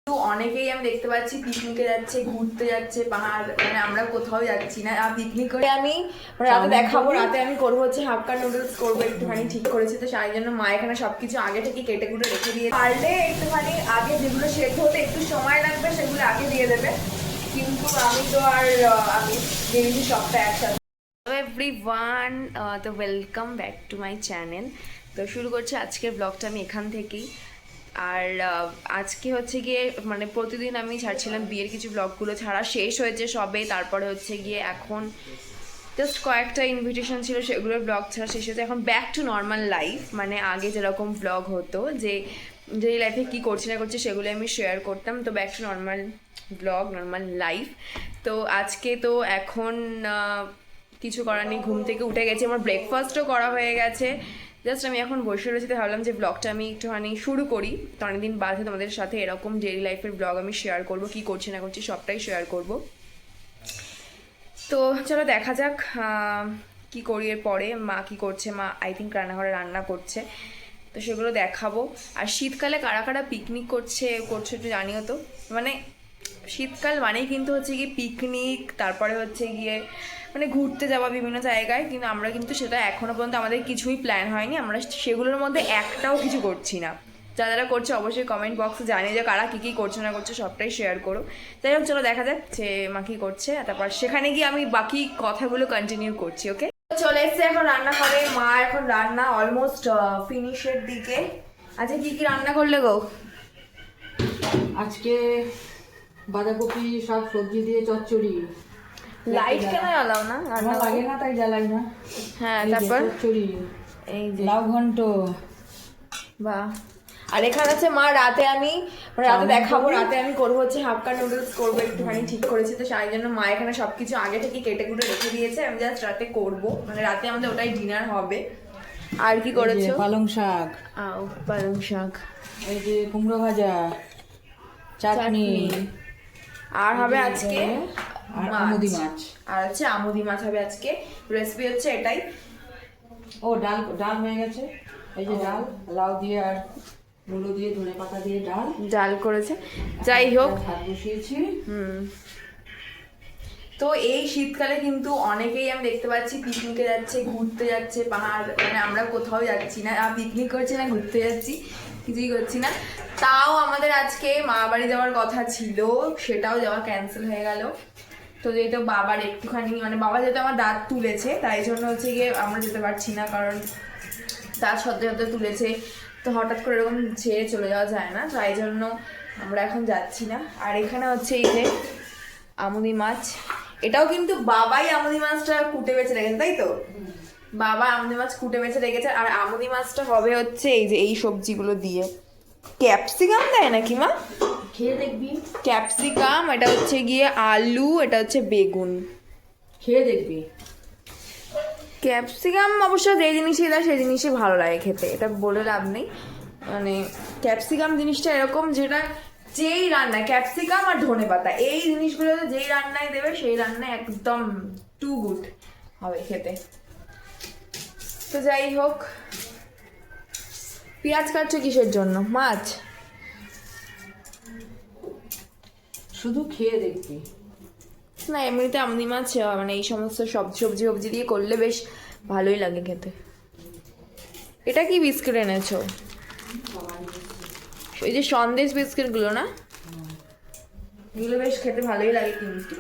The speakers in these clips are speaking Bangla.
তো অনেকেই আমি দেখতে পাচ্ছি পিকনিকে যাচ্ছে, ঘুরতে যাচ্ছে, পাহাড়, মানে আমরা কোথাও যাচ্ছি না। আর পিকনিক করে আমি রাতে দেখাবো, রাতে আমি করবো হচ্ছে হাক্কা নুডলস করবো, একটুখানি ঠিক করেছি। তো সেই জন্য মা এখানে সবকিছু আগে থেকে কেটে কুটে রেখে দিয়ে, পারলে একটুখানি আগে যেগুলো সেদ্ধ হতে একটু সময় লাগবে সেগুলো আগে দিয়ে দেবে, কিন্তু আমি তো আর আমি দিয়ে দিচ্ছি সবটা একসাথে। এভরিওয়ান, তো welcome back to my channel. তো শুরু করছি আজকের ব্লগটা আমি এখান থেকেই। আর আজকে হচ্ছে গিয়ে মানে প্রতিদিন আমি ছাড়ছিলাম বিয়ের কিছু ব্লগগুলো, ছাড়া শেষ হয়েছে সবে। তারপরে হচ্ছে গিয়ে এখন জাস্ট কয়েকটা ইনভিটেশন ছিল, সেগুলোর ব্লগ ছাড়া শেষ হয়েছে। এখন ব্যাক টু নর্মাল লাইফ, মানে আগে যেরকম ব্লগ হতো, যে লাইফে কী করছি না করছি সেগুলো আমি শেয়ার করতাম। তো back to normal blog, normal life. তো আজকে তো এখন কিছু করার নেই, ঘুম থেকে উঠে গেছি, আমার ব্রেকফাস্টও করা হয়ে গেছে। জাস্ট আমি এখন বসে রয়েছি, তো ভাবলাম যে ব্লগটা আমি একটুখানি শুরু করি। তো অনেকদিন বাদে তোমাদের সাথে এরকম ডেইলি লাইফের ব্লগ আমি শেয়ার করব, কী করছি না করছি সবটাই শেয়ার করব। তো চলো দেখা যাক কি করি এর পরে। মা কি করছে, মা আই থিঙ্ক রান্নাঘরে রান্না করছে, তো সেগুলো দেখাবো। আর শীতকালে কারা কারা পিকনিক করছে একটু জানিও তো। মানে শীতকাল মানেই কিন্তু হচ্ছে গিয়ে পিকনিক, তারপরে হচ্ছে গিয়ে মানে ঘুরতে যাওয়া বিভিন্ন জায়গায়, কিন্তু আমরা কিন্তু সেটা এখনও পর্যন্ত আমাদের কিছুই প্ল্যান হয়নি, আমরা সেগুলোর মধ্যে একটাও কিছু করছি না। যারা যারা করছে অবশ্যই কমেন্ট বক্সে জানিয়ে যে কারা কী কী করছে না করছে, সবটাই শেয়ার করো। যাই হোক চলো দেখা যাক যে মা কী করছে, তারপর সেখানে গিয়ে আমি বাকি কথাগুলো কন্টিনিউ করছি। ওকে, চলে এসছে এখন রান্না করে। মা এখন রান্না অলমোস্ট ফিনিশের দিকে। আচ্ছা কি কি রান্না করলে গো? আজকে বাঁধাকপি সব সবজি দিয়ে চচ্চড়ি। লাইট কেন জ্বালাও না? আমার লাগে না তাই জ্বালাই না। হ্যাঁ, তারপর চচ্চড়ি, এই যে লাউ ঘন্ট। বাহ। আর এখানে হচ্ছে মা রাতে আমি রাতে দেখাবো, রাতে আমি করবো হচ্ছে হাক্কা নুডলস করবো, একটুখানি ঠিক করেছি। তো সেই জন্য মা এখানে সবকিছু আগে থেকে কেটে কুটে রেখে দিয়েছে, আমি জাস্ট রাতে করবো, মানে রাতে আমাদের ওটাই ডিনার হবে। আর কি করেছো? পালং শাক, পালং শাক, এই যে কুমড়ো ভাজা, চাটনি, আর হবে আজকে আমুদি মাছ। আর হচ্ছে আমুদি মাছ হবে আজকে। রেসিপি হচ্ছে এটাই। ও ডাল, ডাল হয়ে গেছে। এই যে ডাল, লাউ দিয়ে আর মূলো দিয়ে ধনে পাতা দিয়ে ডাল করেছে। যাই হোক, ভাত বসিয়েছি। তো এই শীতকালে কিন্তু অনেকেই আমি দেখতে পাচ্ছি পিকনিকে যাচ্ছে, ঘুরতে যাচ্ছে, পাহাড়, মানে আমরা কোথাও যাচ্ছি না। পিকনিক করছি না, ঘুরতে যাচ্ছি, কিছুই করছি না। তাও আমাদের আজকে মা বাড়ি যাওয়ার কথা ছিল, সেটাও যাওয়া ক্যান্সেল হয়ে গেল। তো যেহেতু বাবার একটুখানি মানে বাবা যেহেতু আমার দাঁত তুলেছে, তাই জন্য হচ্ছে গিয়ে আমরা যেতে পারছি না, কারণ দাঁত সদ্য সদ্য তুলেছে, তো হঠাৎ করে এরকম ছেড়ে চলে যাওয়া যায় না, তাই জন্য আমরা এখন যাচ্ছি না। আর এখানে হচ্ছে এই যে আমুদি মাছ, এটাও কিন্তু বাবাই আমুদি মাছটা কুটে বেছে রেখেছে, তাই তো? বাবা আমুদি মাছ কুটে বেছে রেখেছে। আর আমুদি মাছটা হবে হচ্ছে এই যে এই সবজিগুলো দিয়ে। ক্যাপসিকাম দেয় নাকি মা? খেয়ে দেখবি, ক্যাপসিকাম, এটা হচ্ছে গিয়ে আলু, এটা হচ্ছে বেগুন। খেয়ে দেখবি। ক্যাপসিকাম অবশ্য যে জিনিসই দেয় সেই জিনিসই ভালো লাগে খেতে, এটা বলে লাভ নেই। মানে ক্যাপসিকাম জিনিসটা এরকম, যেটা যেই রান্নায় ক্যাপসিকাম আর ধনেপাতা এই জিনিসগুলো যেই রান্নায় দেবে সেই রান্নায় একদম টু গুড হবে খেতে। তো যাই হোক, পেঁয়াজ কাটছো কিসের জন্য? মাছ? শুধু খেয়ে দেখবি। না এমনিতে আমুদি মাছ মানে এই সমস্ত সবজি ফবজি দিয়ে করলে বেশ ভালোই লাগে খেতে। এটা কি বিস্কুট এনেছো? ওই যে সন্দেশ বিস্কিটগুলো না? এগুলো বেশ খেতে ভালোই লাগে কিন্তু,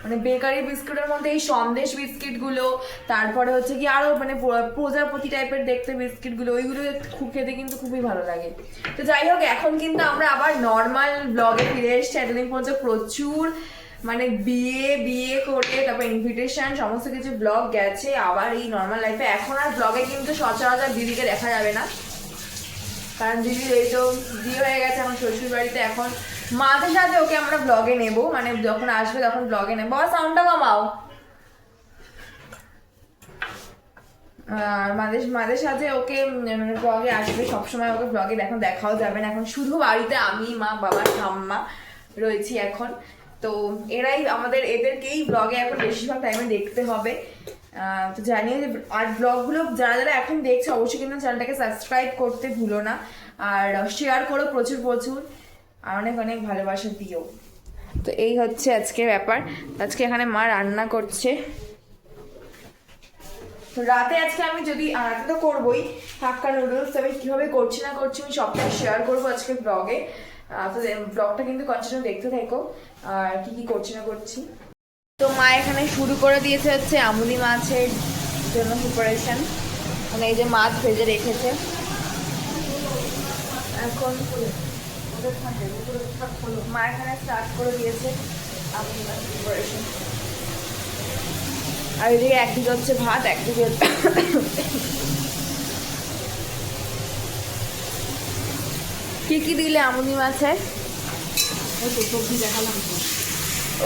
মানে বেকারি বিস্কুটের মধ্যে এই সন্দেশ বিস্কিটগুলো, তারপরে হচ্ছে কি আরো মানে প্রজাপতি টাইপের দেখতে বিস্কিটগুলো, ওইগুলো খুব খেতে কিন্তু খুবই ভালো লাগে। তো যাই হোক, এখন কিন্তু আমরা আবার নর্মাল ব্লগে ফিরে এসেছি। এতদিন পর্যন্ত প্রচুর মানে বিয়ে করে তারপর ইনভিটেশন সমস্ত কিছু ব্লগ গেছে, আবার এই নর্মাল লাইফে এখন আর ব্লগে কিন্তু সচরাচর দিদিকে দেখা যাবে না, কারণ দিদির এই তো বিয়ে হয়ে গেছে এখন শ্বশুর বাড়িতে। এখন মাঝে সাথে ওকে আমরা ব্লগে নেব, মানে যখন আসবে তখন ব্লগে নেবো। বাবা সাউন্ডটা কমাও। আর মাঝে সাথে ওকে মানে ব্লগে আসবে, সবসময় ওকে ব্লগে এখন দেখাও যাবে না, এখন শুধু বাড়িতে আমি, মা, বাবা, ঠাম্মা রয়েছি এখন। তো এরাই আমাদের, এদেরকেই ব্লগে এখন বেশিরভাগ টাইমে দেখতে হবে। তো জানিয়ে যে আর ব্লগগুলো যারা যারা এখন দেখছে অবশ্যই কিন্তু চ্যানেলটাকে সাবস্ক্রাইব করতে ভুলো না, আর শেয়ার করো প্রচুর প্রচুর। আর অনেক অনেক ভালোবাসা দিও। তো এই হচ্ছে আজকে ব্যাপার। আজকে এখানে মা রান্না করছে। তো রাতে আজকে আমি যদি রাতে তো করবোই হাক্কা নুডলস, তবে কীভাবে করছি না করছি আমি সবটা শেয়ার করবো আজকে ব্লগে। তো ব্লগটা কিন্তু কন্টিনিউ দেখতে থাকো আর কি কি করছি না করছি। তো মা এখানে শুরু করে দিয়েছে হচ্ছে আমুদি মাছের জন্য প্রিপারেশন, মানে এই যে মাছ ভেজে রেখেছে এখন মা এখানে স্টার্ট করে দিয়েছে আমুদি মাছ প্রিপারেশন। আর এদিকে একদিকে হচ্ছে ভাত, একদিকে কি কি দিলে আমুদি মাছে? সবজি দেখালাম তো,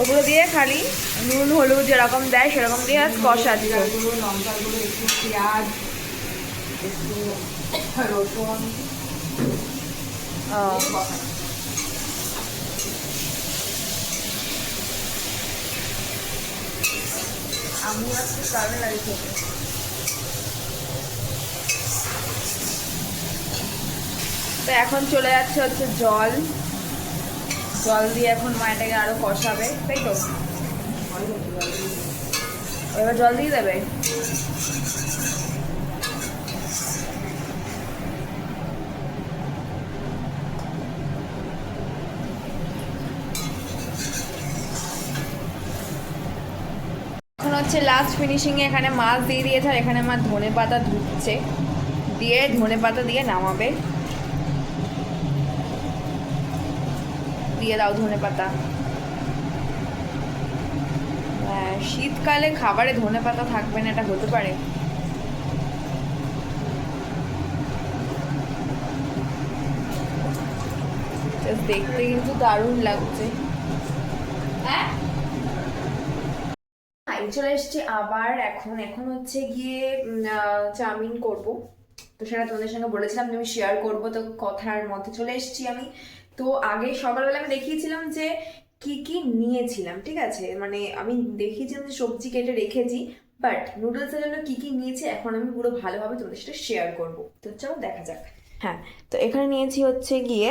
ওগুলো দিয়ে খালি নুন হলুদ যেরকম দেয় সেরকম দিয়ে আজ কষা দিল। লঙ্কাগুলো, একটু পেঁয়াজ, একটু রসুন। আমুদি মাছ দারুণ লাগে খেতে। তো এখন চলে যাচ্ছে হচ্ছে জল দিয়ে এখন মা এটাকে আরো কষাবে, তাই তো? এবার জল দিয়ে দেবে। এখন হচ্ছে লাস্ট ফিনিশিং এ এখানে মাছ দিয়ে দিয়েছে আর এখানে মা ধনে পাতা ধুচ্ছে, দিয়ে ধনে পাতা দিয়ে নামাবে। দিয়ে দাও ধনে পাতা। হ্যাঁ, শীতকালে খাবারে ধনে পাতা থাকবে না এটা হতে পারে? দেখতে কিন্তু দারুণ লাগছে। চলে এসছি আবার। এখন হচ্ছে গিয়ে চাউমিন করব। তো সেটা তোমাদের সঙ্গে বলেছিলাম যে আমি শেয়ার করবো, তো কথার মধ্যে চলে এসছি আমি। তো আগে সকালবেলা আমি দেখিয়েছিলাম যে কি কি নিয়েছিলাম, ঠিক আছে, মানে আমি দেখিয়েছিলাম যে সবজি কেটে রেখেছি, বাট নুডলসের জন্য কি কি নিয়েছি এখন আমি পুরো ভালোভাবে তোমাদের সাথে শেয়ার করবো। তো চলো দেখা যাক। হ্যাঁ, তো এখানে নিয়েছি হচ্ছে গিয়ে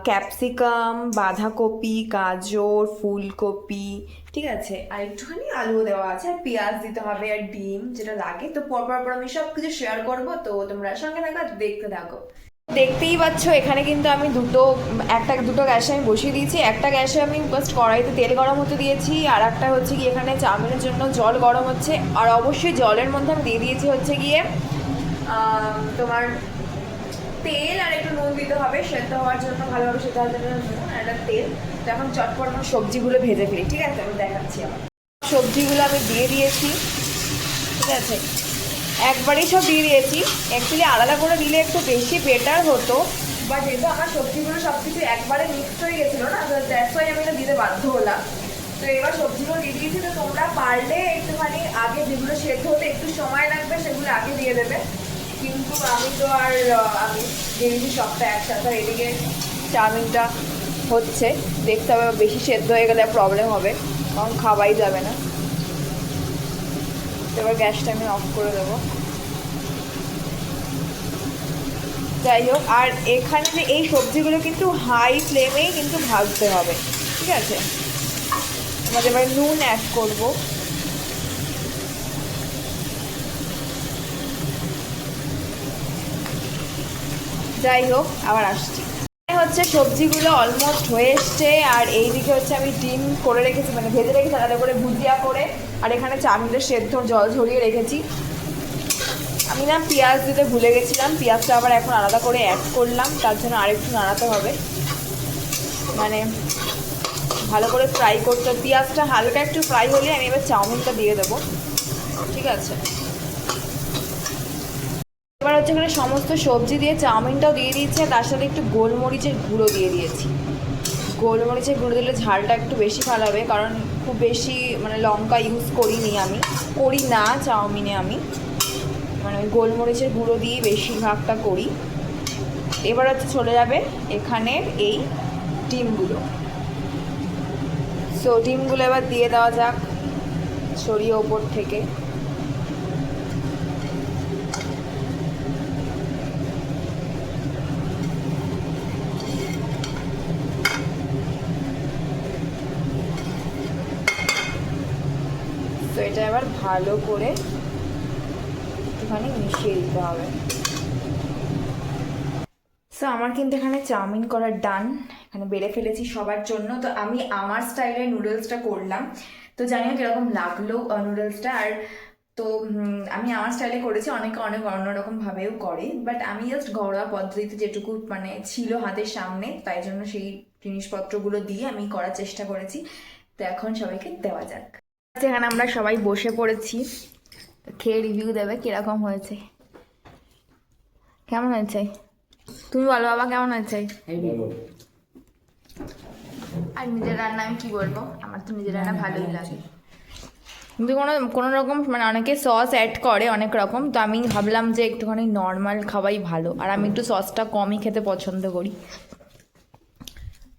ক্যাপসিকাম, বাঁধাকপি, গাজর, ফুলকপি, ঠিক আছে, আর একটুখানি আলু দেওয়া আছে, আর পেঁয়াজ দিতে হবে, আর ডিম যেটা লাগে। তো পরপর আমি সব কিছু শেয়ার করবো, তো তোমরা সঙ্গে থাকো, দেখতে থাকো। দেখতেই পাচ্ছ এখানে কিন্তু আমি দুটো গ্যাসে আমি বসিয়ে দিয়েছি। একটা গ্যাসে আমি ফার্স্ট কড়াইতে তেল গরম হতে দিয়েছি, আর একটা হচ্ছে গিয়ে এখানে চাউমিনের জন্য জল গরম হচ্ছে। আর অবশ্যই জলের মধ্যে আমি দিয়ে দিয়েছি হচ্ছে গিয়ে তোমার তেল, আর একটু নুন দিতে হবে সেদ্ধ হওয়ার জন্য, ভালোভাবে সেদ্ধ হওয়ার জন্য নুন আর একটা তেল। তো এখন চটপট আমার সবজিগুলো ভেজে ফেলি, ঠিক আছে, আমি দেখাচ্ছি। আমার সবজিগুলো আমি দিয়ে দিয়েছি, ঠিক আছে, একবারেই সব দিয়ে দিয়েছি। অ্যাকচুয়ালি আলাদা করে দিলে একটু বেশি বেটার হতো, বাট যেহেতু আমার সবজিগুলো সব কিছু একবারে মিক্সড হয়ে গেছিলো না, তো দ্যাটস ওয়াই আমি এটা দিতে বাধ্য হলাম। তো এবার সবজিগুলো দিয়ে দিয়েছি। তো তোমরা পারলে একটুখানি আগে যেগুলো সেদ্ধ হতে একটু সময় লাগবে সেগুলো আগে দিয়ে দেবে, কিন্তু আমি তো আর আমি দিয়ে দিয়েছি সবটা একসাথে। এদিকে চাউমিনটা হচ্ছে, দেখতে হবে, বেশি সেদ্ধ হয়ে গেলে প্রবলেম হবে, কারণ খাওয়াই যাবে না। এবার গ্যাসটা আমি অফ করে দেবো। যাই হোক, আর এখানে যে এই সবজিগুলো কিন্তু হাই ফ্লেমেই কিন্তু ভাজতে হবে, ঠিক আছে। আমাদের এবার নুন অ্যাড করব। যাই হোক, আবার আসছি। হচ্ছে সবজিগুলো অলমোস্ট হয়ে এসছে, আর এইদিকে হচ্ছে আমি ডিম করে রেখেছি, মানে ভেজে রেখেছি আলাদা করে ভুজিয়া করে, আর এখানে চাউমিনের সেদ্ধ জল ঝরিয়ে রেখেছি। আমি না পেঁয়াজ দিতে ভুলে গেছিলাম, পেঁয়াজটা আবার এখন আলাদা করে অ্যাড করলাম, তার জন্য আরেকটু নাড়াতে হবে, মানে ভালো করে ফ্রাই করতে। পেঁয়াজটা হালকা একটু ফ্রাই হলে আমি এবার চাউমিনটা দিয়ে দেবো, ঠিক আছে। এবার হচ্ছে এখানে সমস্ত সবজি দিয়ে চাউমিনটাও দিয়ে দিয়েছি, তার সাথে একটু গোলমরিচের গুঁড়ো দিয়ে দিয়েছি। গোলমরিচের গুঁড়ো দিলে ঝালটা একটু বেশি ভালো হবে, কারণ খুব বেশি মানে লঙ্কা ইউজ করি না চাউমিনে আমি, মানে ওই গোলমরিচের গুঁড়ো দিয়েই বেশিরভাগটা করি। এবার হচ্ছে চলে যাবে এখানে এই ডিমগুলো। সো ডিমগুলো এবার দিয়ে দেওয়া যাক ছড়িয়ে ওপর থেকে। তো এটা এবার ভালো করে একটুখানি মিশিয়ে দিতে হবে। সো আমার কিন্তু এখানে চাউমিন করা ডান, এখানে বেড়ে ফেলেছি সবার জন্য। তো আমি আমার স্টাইলে নুডলসটা করলাম, তো জানি না কিরকম লাগলো নুডলসটা। আর তো আমি আমার স্টাইলে করেছি, অনেকে অনেক অন্যরকম ভাবেও করে, বাট আমি জাস্ট ঘরোয়া পদ্ধতিতে যেটুকু মানে ছিল হাতের সামনে, তাই জন্য সেই জিনিসপত্রগুলো দিয়ে আমি করার চেষ্টা করেছি। তো এখন সবাইকে দেওয়া যাক। এখানে আমরা সবাই বসে পড়েছি, খেয়ে রিভিউ দেবে কিরকম হয়েছে। কেমন হয়েছে তুমি বলো বাবা, কেমন হয়েছে? আর নিজের রান্না আমি কি বলবো, আমার তো নিজের রান্না ভালোই লাগে, কিন্তু কোনো রকম মানে অনেকে সস অ্যাড করে অনেক রকম, তো আমি ভাবলাম যে একটুখানি নর্মাল খাওয়াই ভালো, আর আমি একটু সসটা কমই খেতে পছন্দ করি,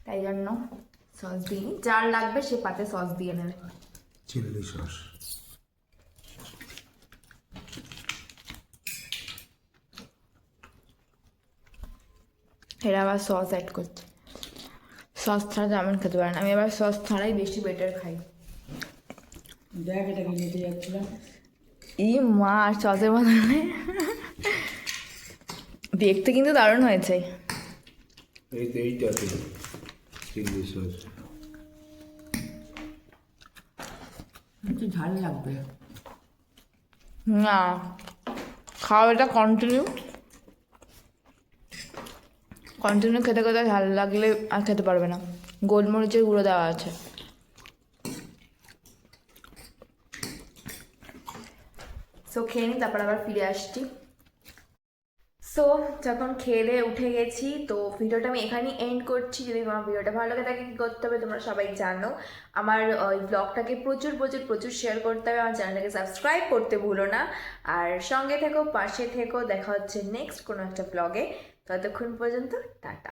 তাই জন্য সস দিই। যার লাগবে সে পাতে সস দিয়ে নেবে। চিলি সস এরা আবার সস অ্যাড করছে, সস ছাড়া চাউমিন খেতে পারে না। আমি আবার সস ছাড়াই বেশি বেটার খাই। দেখ এটাকে নিতে যাচ্ছিলাম। ই মা, সসের বদলে দেখতে কিন্তু দারুণ হয়েছে। এইটা চিলি সস একটু ঝাল লাগবে। না, খাও এটা কন্টিনিউ খেতে খেতে ঝাল লাগলে আর খেতে পারবে না। গোলমরিচের গুঁড়ো দেওয়া আছে। সো খেয়ে নিই, তারপর আবার ফিরে আসছি। সো যখন খেয়ে উঠে গেছি, তো ভিডিওটা আমি এখানেই এন্ড করছি। যদি তোমার ভিডিওটা ভালো লাগে তাকে কী করতে হবে তোমরা সবাই জানো। আমার ওই ব্লগটাকে প্রচুর প্রচুর প্রচুর শেয়ার করতে হবে, আমার চ্যানেলটাকে সাবস্ক্রাইব করতে ভুলো না। আর সঙ্গে থেকো, পাশে থেকো। দেখা হচ্ছে নেক্সট কোনো একটা ব্লগে। ততক্ষণ পর্যন্ত টাটা।